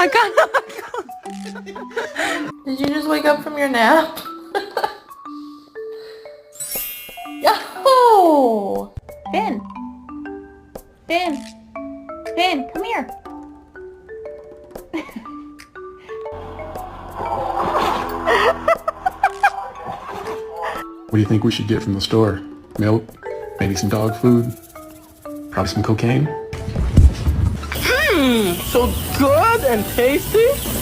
I got. Did you just wake up from your nap? Yo! Finn! Finn! Finn, come here! What do you think we should get from the store? Milk? Maybe some dog food? Probably some cocaine? So good and tasty.